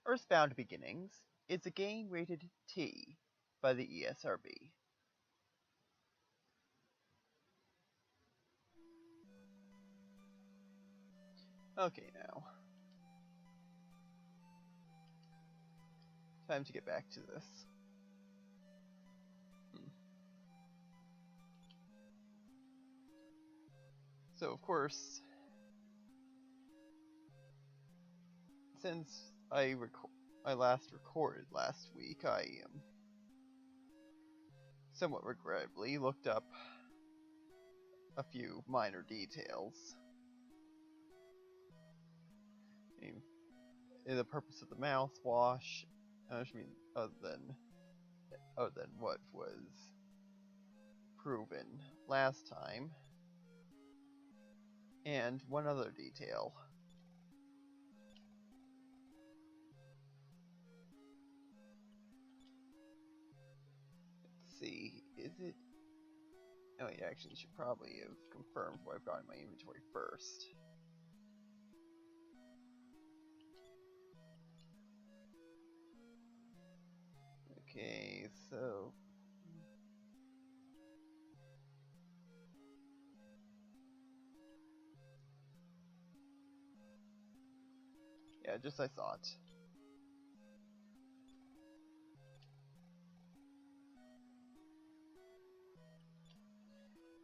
Earthbound Beginnings is a game rated T by the ESRB. Okay, now. Time to get back to this. So, of course, since I last recorded last week, I somewhat regrettably looked up a few minor details. The purpose of the mouthwash, I mean, other than what was proven last time, and one other detail. Let's see, is it? Oh, yeah, actually, should probably have confirmed what I've got in my inventory first. Okay, so yeah, just I thought.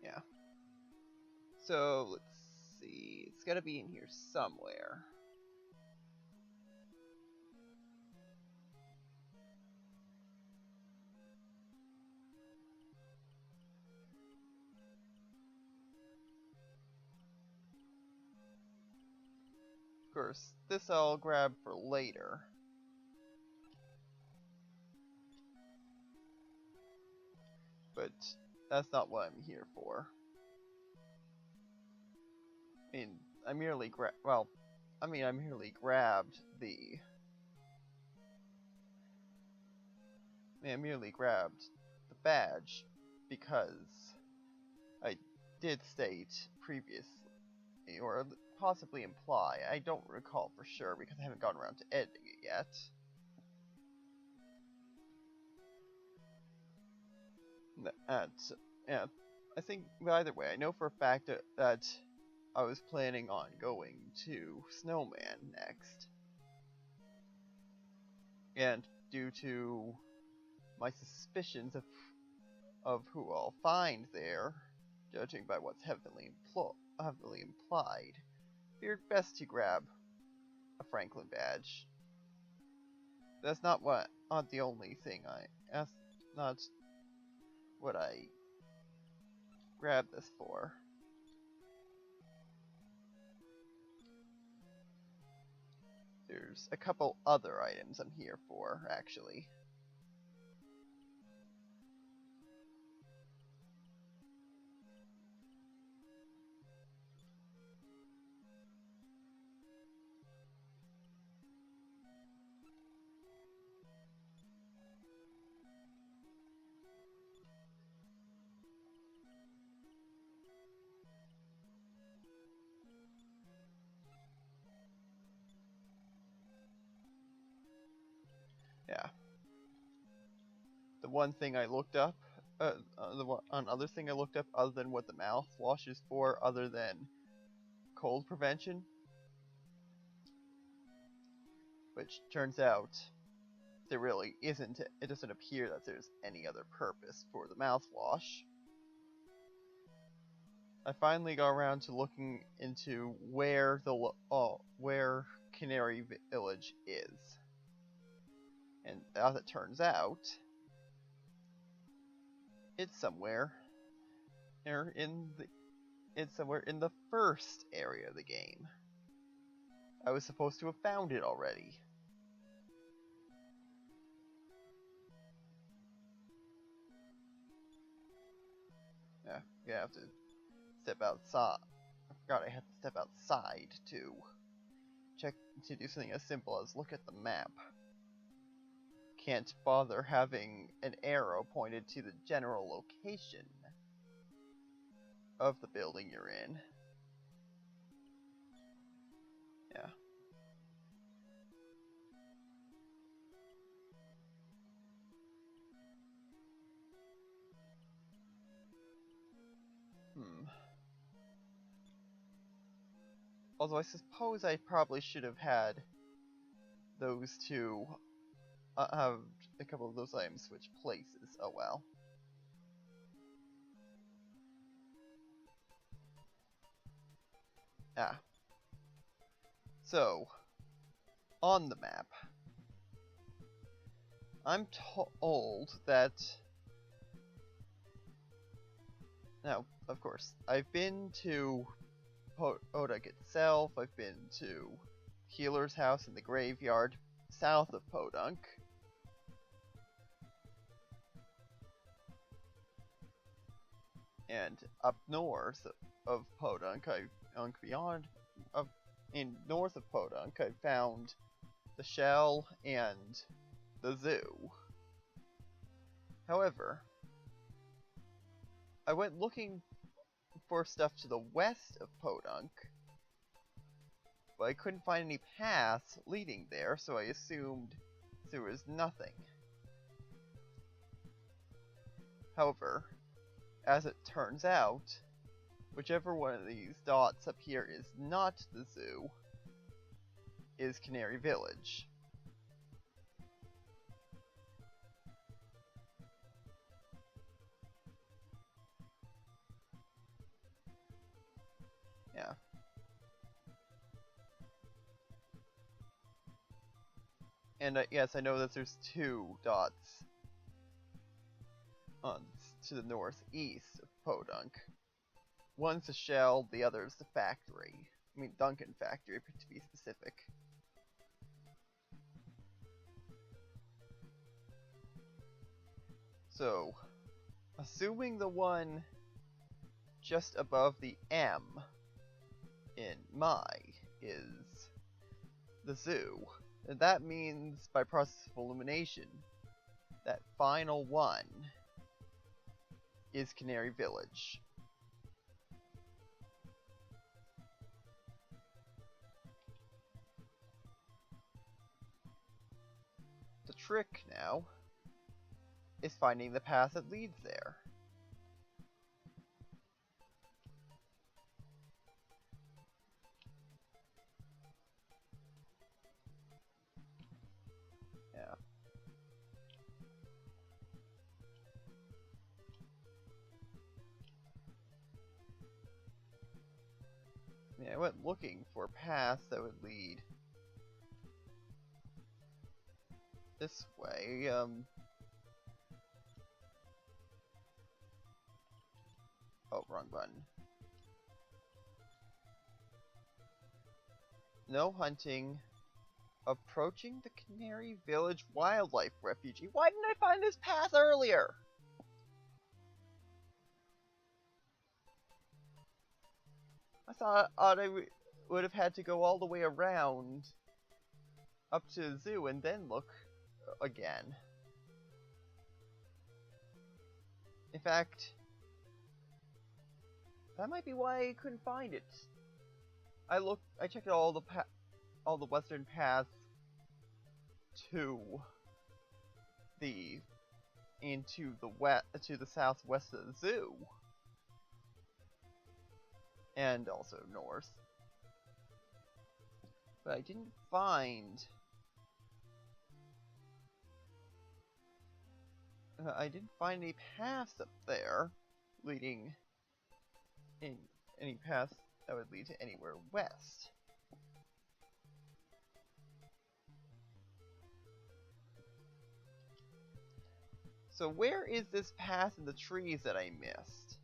Yeah. So let's see. It's gotta be in here somewhere. Of course, this I'll grab for later. But that's not what I'm here for. I mean, I merely grabbed the... I merely grabbed the badge because I did state previously, or possibly imply, I don't recall for sure because I haven't gotten around to editing it yet. Yeah, I think, but either way, I know for a fact that I was planning on going to Snowman next. And due to my suspicions of who I'll find there, judging by what's heavily implied, feared best to grab a Franklin badge. That's not the only thing that's not what I grabbed this for. There's a couple other items I'm here for, actually. Yeah. The one thing I looked up, other thing I looked up, other than what the mouthwash is for, other than cold prevention, which turns out there really isn't. It doesn't appear that there's any other purpose for the mouthwash. I finally got around to looking into where Canary Village is. And as it turns out, it's somewhere in the first area of the game. I was supposed to have found it already. Yeah, you have to step outside. I forgot I had to step outside to do something as simple as look at the map. Can't bother having an arrow pointed to the general location of the building you're in. Yeah. Although I suppose I probably should have had those two, have a couple of those items switch places. Oh well. Ah. So, on the map, I'm told that... Now, of course, I've been to Podunk itself, I've been to Healer's house in the graveyard south of Podunk. And up north of Podunk, north of Podunk, I found the shell and the zoo. However, I went looking for stuff to the west of Podunk, but I couldn't find any paths leading there, so I assumed there was nothing. However, as it turns out, whichever one of these dots up here is not the zoo is Canary Village. Yeah. And yes, I know that there's two dots to the northeast of Podunk. One's the shell, the other's the factory. I mean, Duncan Factory, to be specific. So, assuming the one just above the M in my is the zoo, then that means, by process of elimination, that final one is Canary Village. The trick now is finding the path that leads there. Yeah. I went looking for paths that would lead this way. Oh, wrong button. No hunting. Approaching the Canary Village Wildlife Refuge. Why didn't I find this path earlier? I thought I would have had to go all the way around up to the zoo and then look again. In fact, that might be why I couldn't find it. I checked all the western paths to the southwest of the zoo, and also north, but I didn't find any paths up there leading in any paths that would lead to anywhere west. So where is this path in the trees that I missed?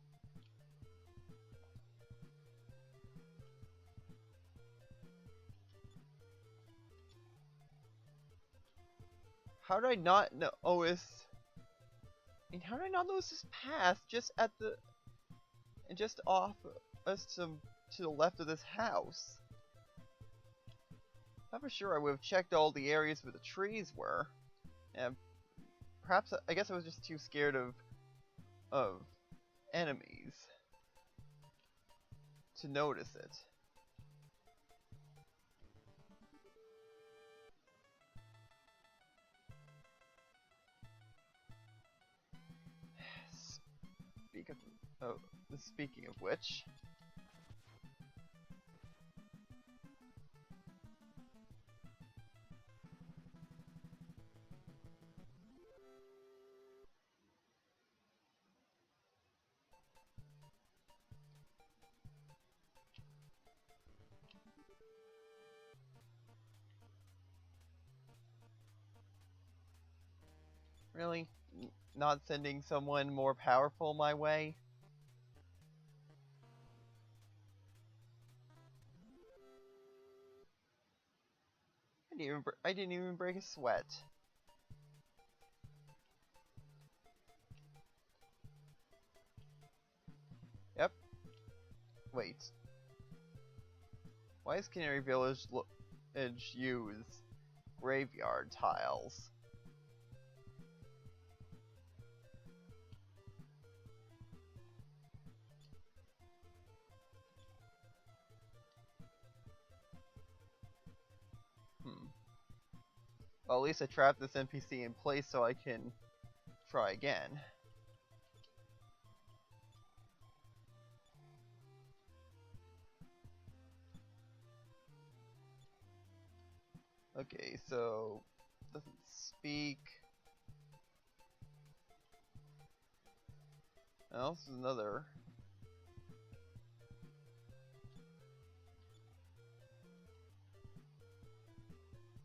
How did I not know? How did I not notice this path just off us to the left of this house? I'm for sure I would have checked all the areas where the trees were, and perhaps I guess I was just too scared of enemies to notice it. Speaking of which, Really? Not sending someone more powerful my way? I didn't even break a sweat. Yep. Wait. Why is Canary Village use graveyard tiles? Well, at least I trapped this NPC in place so I can try again. Okay, so doesn't speak. Oh, this is another.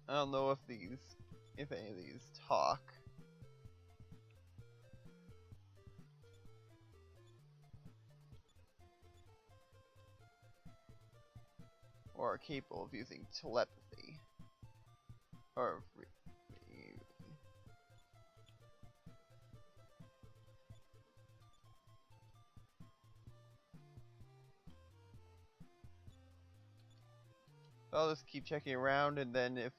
I don't know if any of these talk. Or are capable of using telepathy. Or I'll just keep checking around, and then if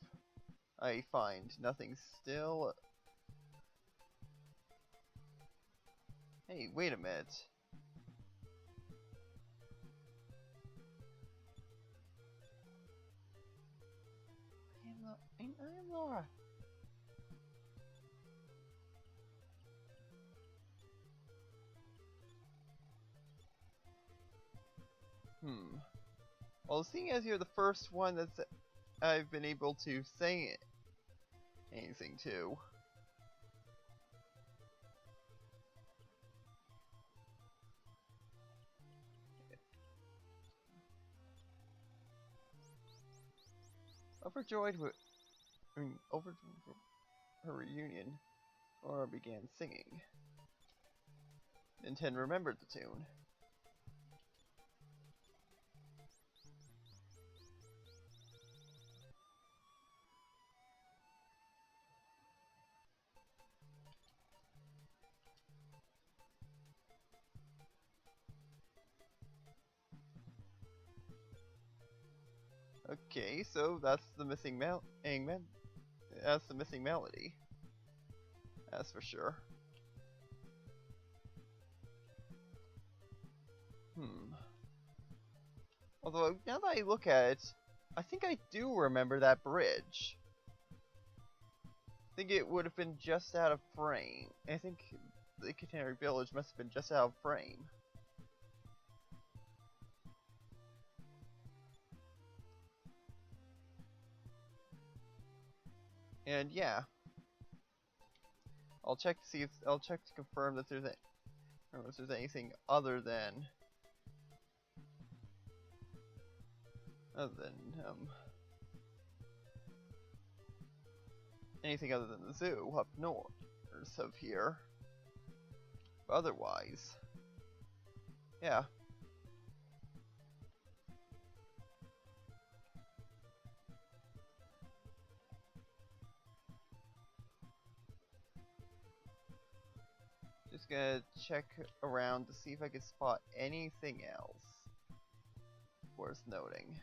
I find nothing still... Hey, wait a minute. I am Laura. Well, seeing as you're the first one that's I've been able to say anything to. Overjoyed over her reunion, Laura began singing. Nintendo remembered the tune. Okay, so that's the missing that's the missing melody. That's for sure. Although, now that I look at it, I think I do remember that bridge. I think it would have been just out of frame. I think the Canary Village must have been just out of frame. And yeah, I'll check to confirm that there's if there's anything other than anything other than the zoo up north of here. But otherwise, yeah. Just gonna check around to see if I can spot anything else worth noting.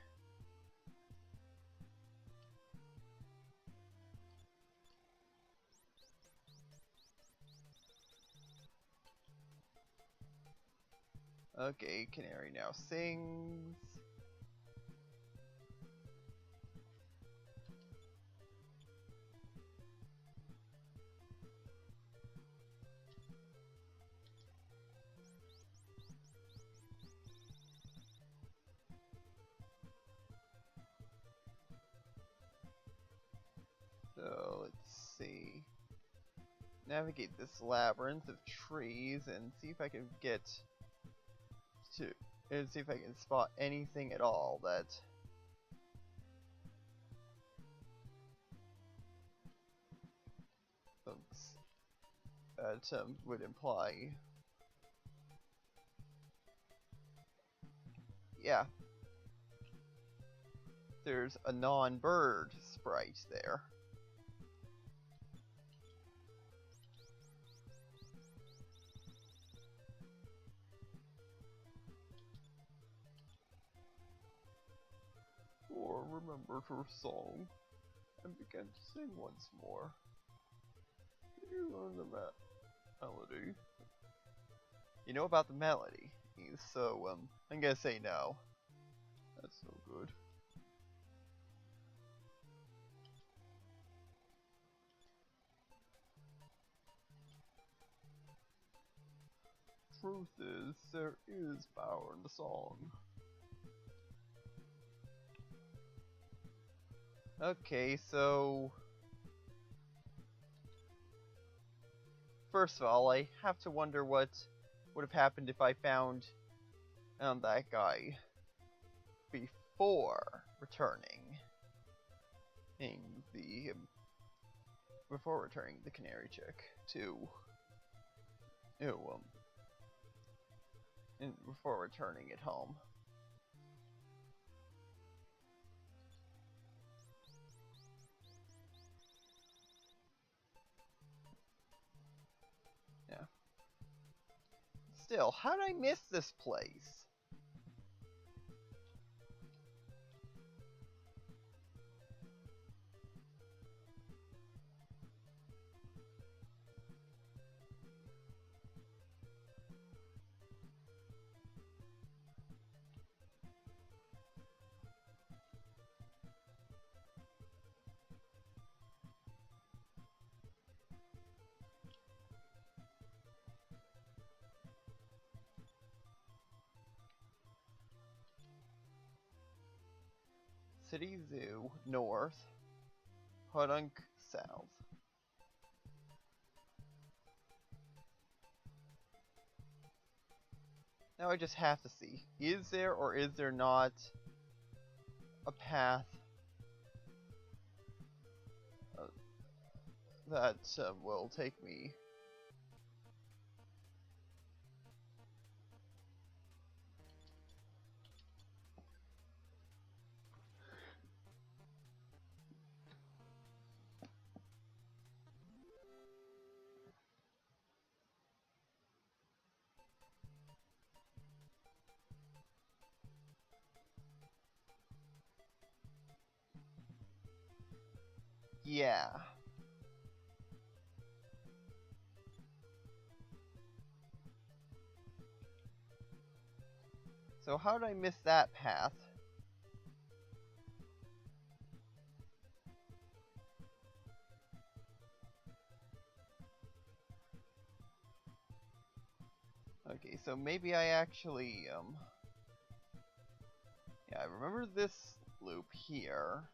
Okay, Canary now sings. So let's see. Navigate this labyrinth of trees and see if I can get to and see if I can spot anything at all that that would imply. Yeah. There's a non-bird sprite there. Or remembered her song and began to sing once more. Did you learn the melody? You know about the melody? So, I'm gonna say no. That's no good. Truth is, there is power in the song. Okay, so... First of all, I have to wonder what would have happened if I found that guy before returning the Canary chick to before returning it home. Yeah. Still, how did I miss this place? City Zoo, north. Hudunk, south. Now I just have to see, is there or is there not a path that will take me? Yeah. So how did I miss that path? Okay, so maybe I actually, yeah, I remember this loop here.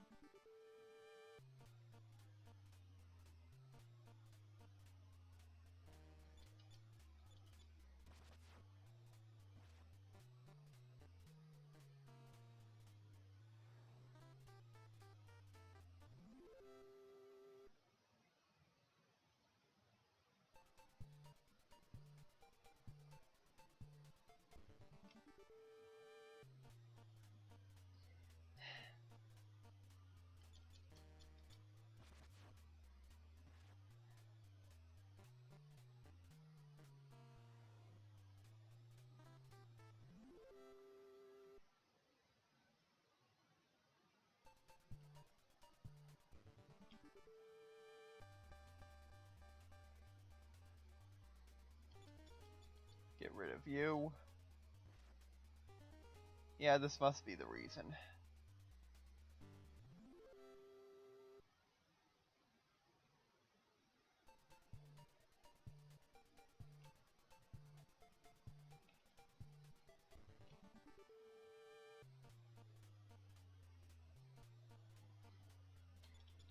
Get rid of you. Yeah, this must be the reason.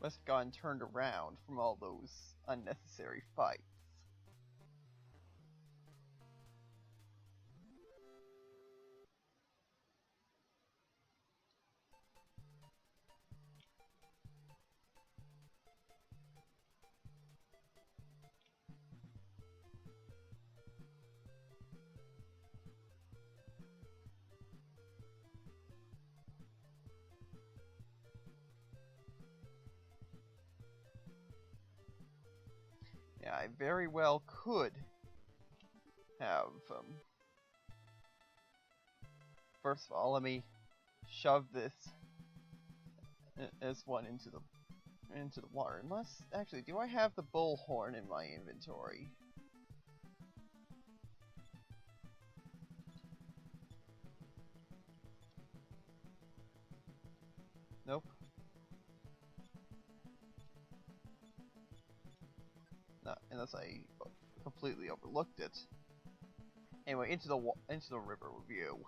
Must have gotten turned around from all those unnecessary fights. I very well could have, first of all, let me shove this one into the water. Unless, actually, do I have the bullhorn in my inventory? Nope. Not unless I completely overlooked it. Anyway, into the river view.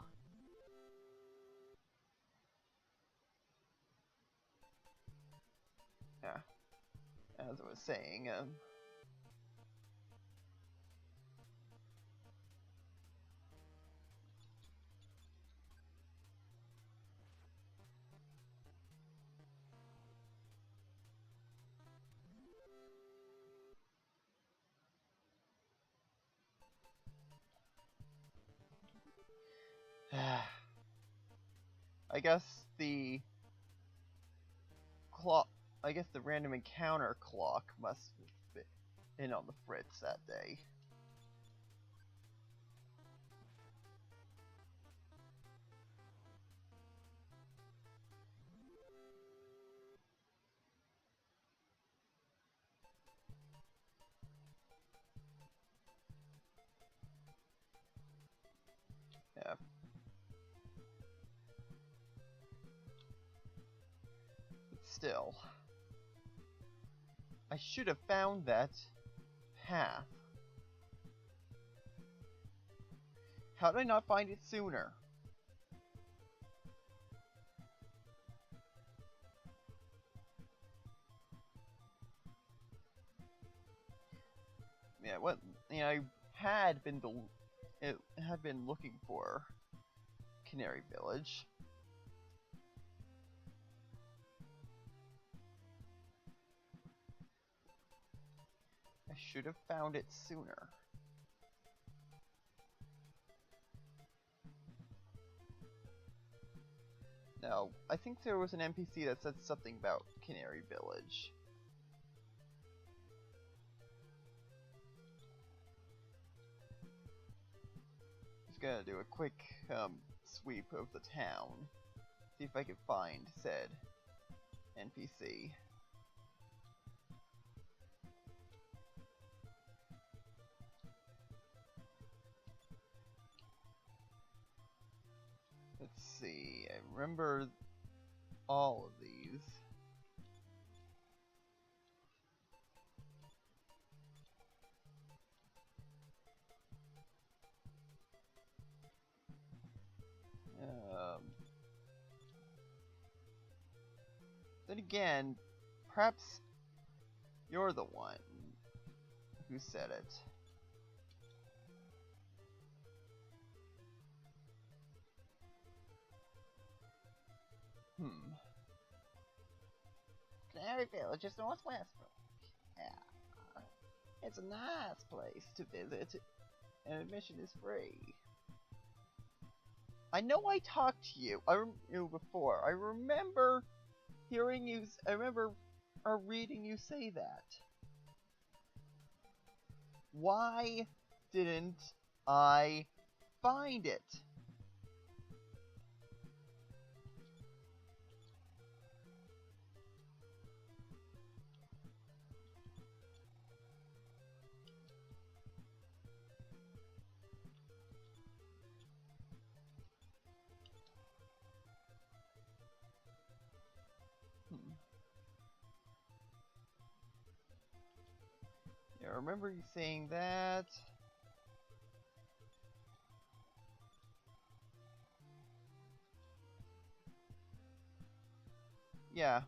Yeah, as I was saying, I guess the clock. I guess the random encounter clock must have been on the fritz that day. Yeah. But still, I should have found that path. How did I not find it sooner? Yeah, what? I had been looking for Canary Village. I should have found it sooner. Now, I think there was an NPC that said something about Canary Village. Just gonna do a quick sweep of the town. See if I can find said NPC. Let's see, I remember all of these. Then again, perhaps you're the one who said it. Canary Village is northwest. Yeah. It's a nice place to visit, and admission is free. I know I talked to you. Before. I remember hearing you. I remember reading you say that. Why didn't I find it? Yeah, I remember you saying that. Yeah.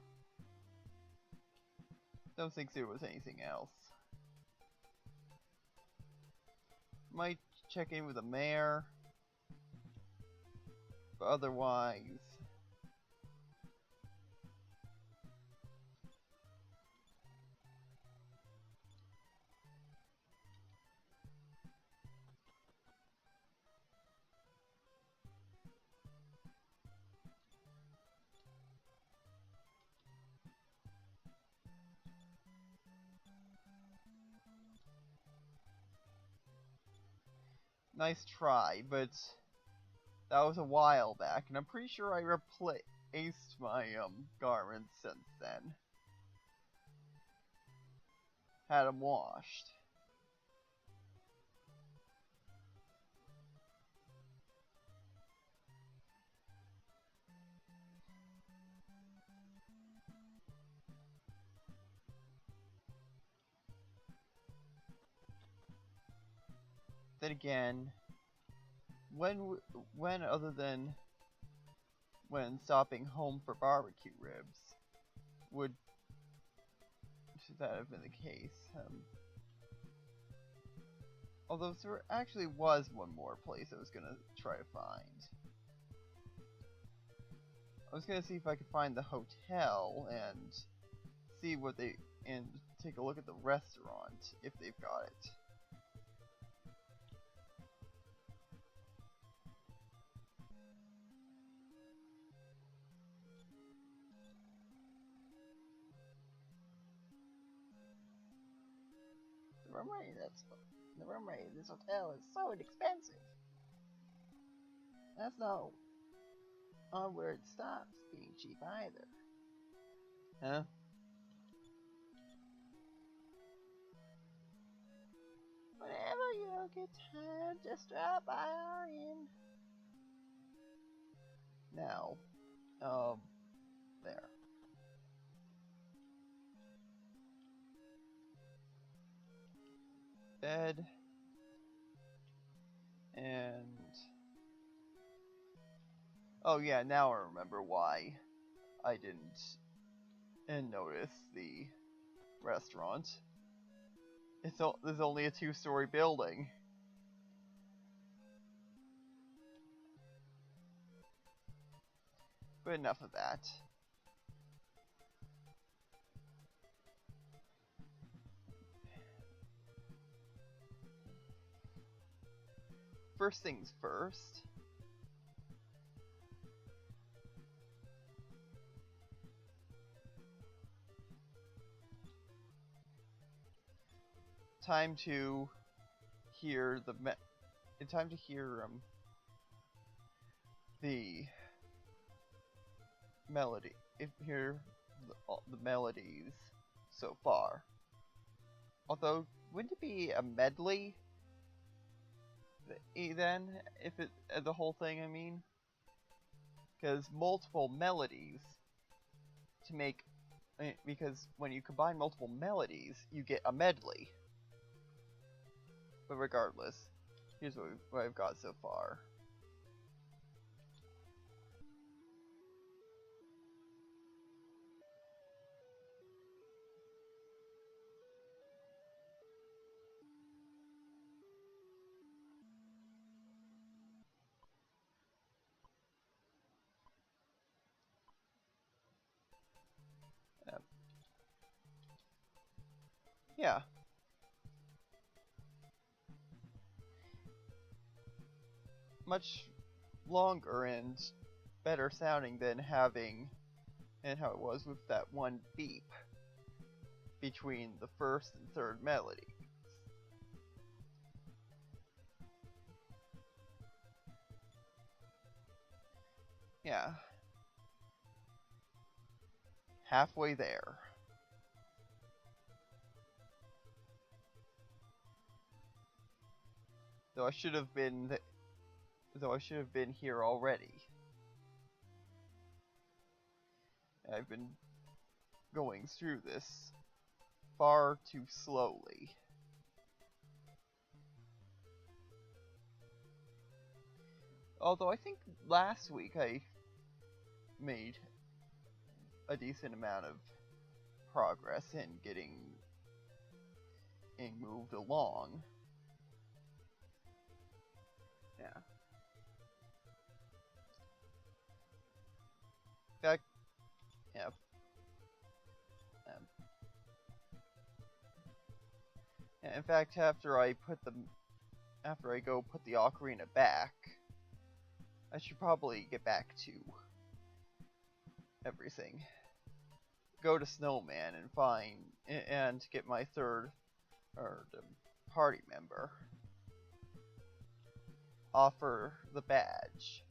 Don't think there was anything else. Might check in with the mayor. But otherwise... nice try, but that was a while back, and I'm pretty sure I replaced my garments since then. Had them washed. Then again, when other than when stopping home for barbecue ribs, should that have been the case? Although there actually was one more place I was gonna try to find. I was gonna see if I could find the hotel and see what and take a look at the restaurant if they've got it. The room rate in this hotel is so inexpensive. That's not where it stops being cheap either. Huh? Whenever you get tired, just drop by our inn. Now, there. Bed. And... oh yeah, now I remember why I didn't notice the restaurant. There's only a 2-story building. But enough of that. First things first. Time to hear the melody. Hear the melodies so far. Although, wouldn't it be a medley? Then, if it the whole thing, I mean, because multiple melodies to make, because when you combine multiple melodies, you get a medley. But regardless, here's what I've got so far. Yeah. Much longer and better sounding than how it was with that one beep between the first and third melody. Yeah. Halfway there. Though I should have been here already. I've been going through this far too slowly. Although I think last week I made a decent amount of progress in getting moved along. Yeah. In fact, yeah. In fact, after I go put the ocarina back, I should probably get back to everything. Go to Snowman and get my third party member. offer the badge.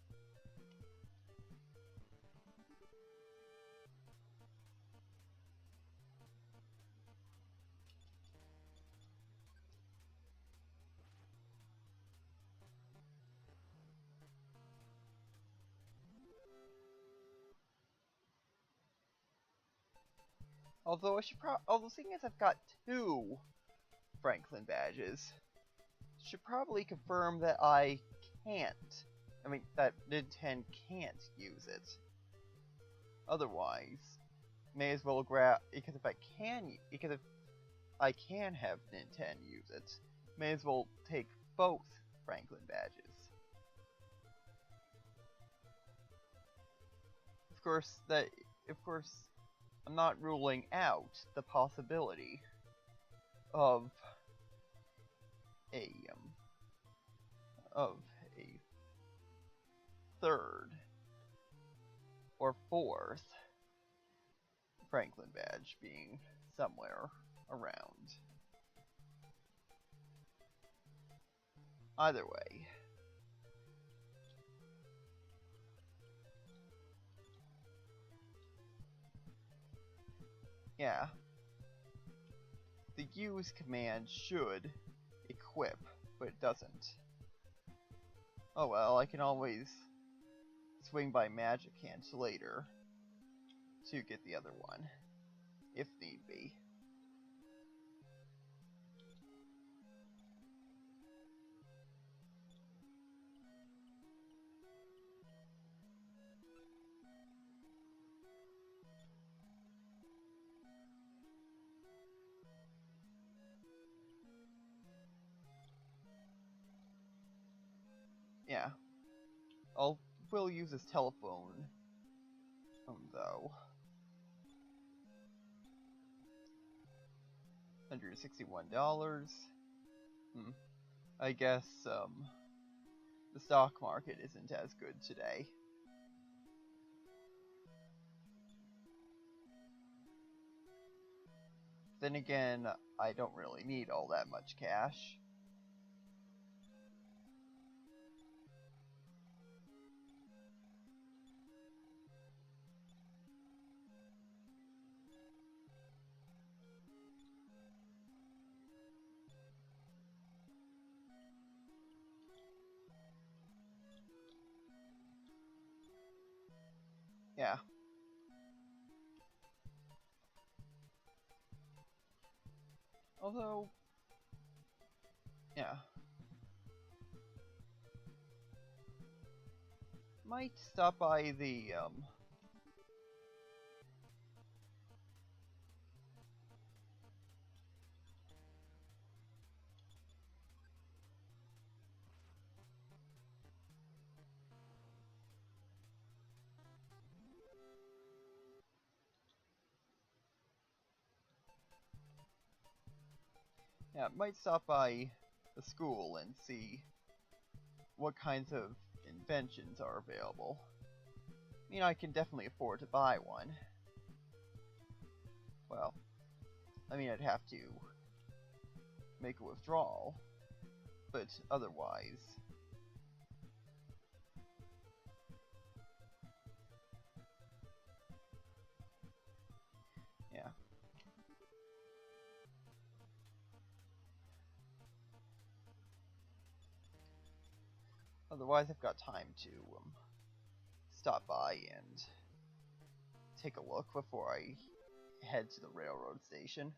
Although seeing as I've got 2 Franklin badges, should probably confirm that I can't. That Nintendo can't use it. Otherwise, may as well grab, because if I can have Nintendo use it, may as well take both Franklin badges. Of course, I'm not ruling out the possibility of a 3rd or 4th Franklin badge being somewhere around. Either way. Yeah. The use command should equip, but it doesn't. Oh well, I can always swing by magic hands later to get the other one, if need be. Yeah. Will use his telephone, though. $161. I guess, the stock market isn't as good today. Then again, I don't really need all that much cash. Yeah. Although, yeah. Might stop by the, might stop by the school and see what kinds of inventions are available. I can definitely afford to buy one. Well, I'd have to make a withdrawal, but otherwise, yeah. Otherwise, I've got time to stop by and take a look before I head to the railroad station.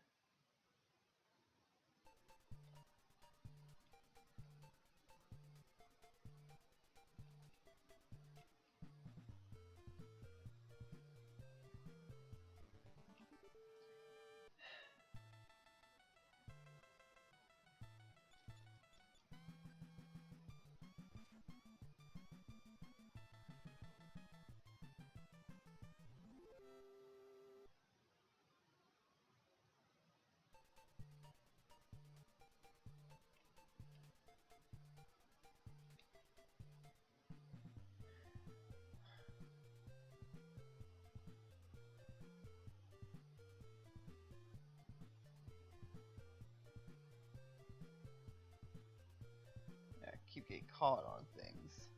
caught on things.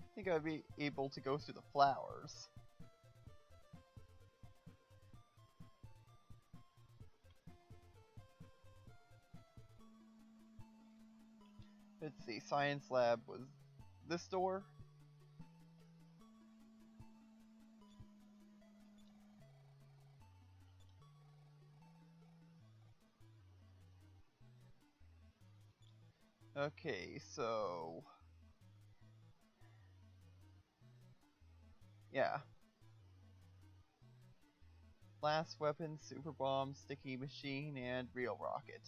I think I'd be able to go through the flowers. Let's see, science lab was this door? Okay, so... yeah. Blast weapon, super bomb, sticky machine, and real rocket.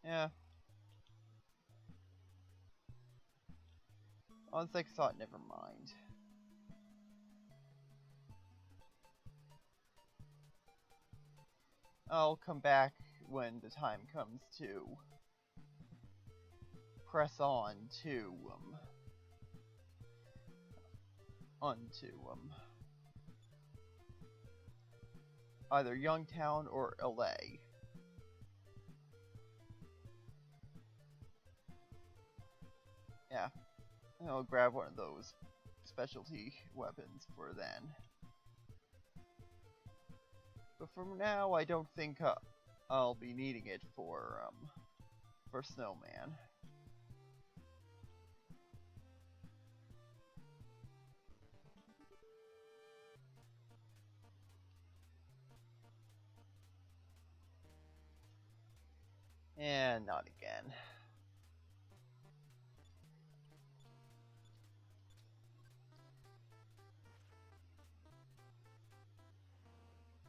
Yeah. On second thought, never mind. I'll come back when the time comes to press on to either Youngtown or LA. Yeah, I'll grab one of those specialty weapons for then. But for now, I don't think I'll be needing it for Snowman. And not again.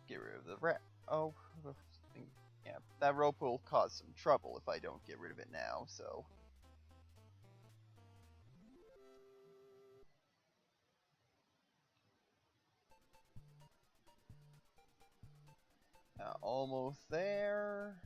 Get rid of the oh, yeah, that rope will cause some trouble if I don't get rid of it now, so... almost there.